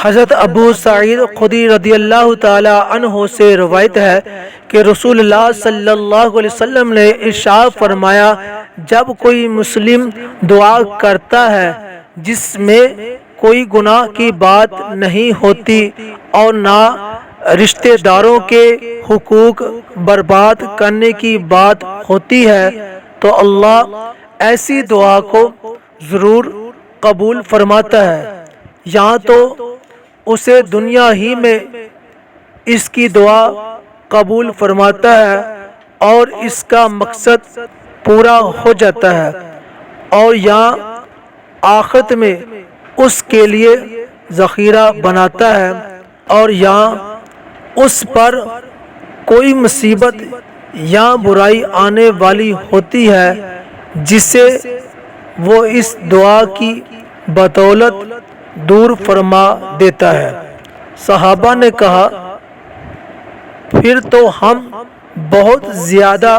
حضرت ابو سعید خدری رضی اللہ تعالی عنہ سے روایت ہے کہ رسول اللہ صلی اللہ علیہ وسلم نے ارشاد فرمایا، جب کوئی مسلم دعا کرتا ہے جس میں کوئی گناہ کی بات نہیں ہوتی اور نہ رشتہ داروں کے حقوق برباد کرنے کی بات ہوتی ہے، تو اللہ ایسی دعا کو ضرور قبول فرماتا ہے، یہاں تو اسے دنیا ہی میں اس کی دعا قبول فرماتا ہے اور اس کا مقصد پورا ہو جاتا ہے، اور یہاں آخرت میں اس کے لیے ذخیرہ بناتا ہے، اور یہاں اس پر کوئی مصیبت یا برائی آنے والی ہوتی ہے جسے وہ اس دعا کی بدولت دور فرما دیتا ہے۔ صحابہ نے کہا، پھر تو ہم بہت زیادہ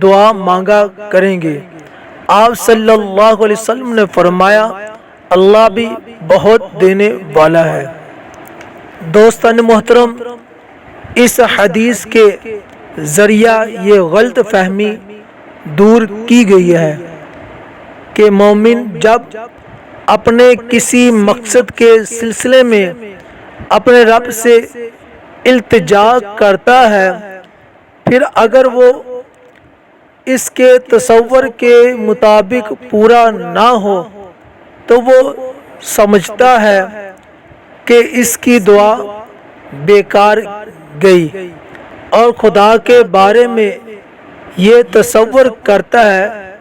دعا مانگا کریں گے۔ آپ صلی اللہ علیہ وسلم نے فرمایا، اللہ بھی بہت دینے والا ہے۔ دوستان محترم، اس حدیث کے ذریعہ یہ غلط فہمی دور کی گئی ہے کہ مومن جب اپنے کسی مقصد کے سلسلے میں اپنے رب سے التجا کرتا ہے، پھر اگر وہ اس کے تصور کے مطابق پورا نہ ہو تو وہ سمجھتا ہے کہ اس کی دعا بیکار گئی، اور خدا کے بارے میں یہ تصور کرتا ہے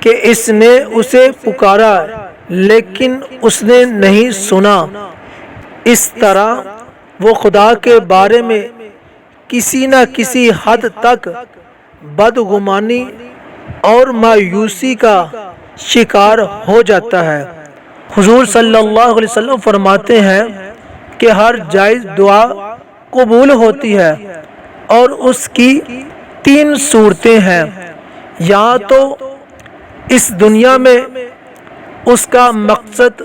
کہ اس نے اسے پکارا لیکن اس نے نہیں سنا۔ اس طرح وہ خدا کے بارے میں کسی نہ کسی حد تک بدگمانی اور مایوسی کا شکار ہو جاتا ہے۔ حضور صلی اللہ علیہ وسلم فرماتے ہیں کہ ہر جائز دعا قبول ہوتی ہے اور اس کی 3 صورتیں ہیں، یا تو اس دنیا میں اس کا مقصد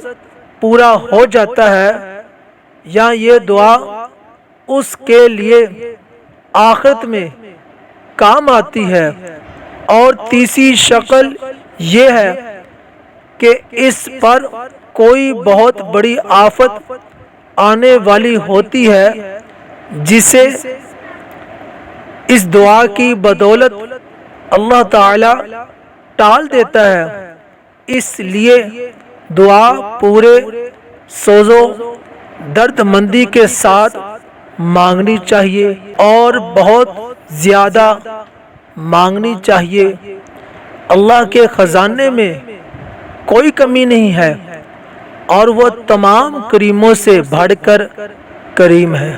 پورا ہو جاتا ہے، یا یہ دعا اس کے لیے آخرت میں کام آتی ہے، اور تیسری شکل یہ ہے کہ اس پر کوئی بہت بڑی آفت آنے والی ہوتی ہے جسے اس دعا کی بدولت اللہ تعالی ٹال دیتا ہے۔ اس لیے دعا پورے سوز و درد مندی کے ساتھ مانگنی چاہیے اور بہت زیادہ مانگنی چاہیے۔ اللہ کے خزانے میں کوئی کمی نہیں ہے اور وہ تمام کریموں سے بڑھ کر کریم ہے۔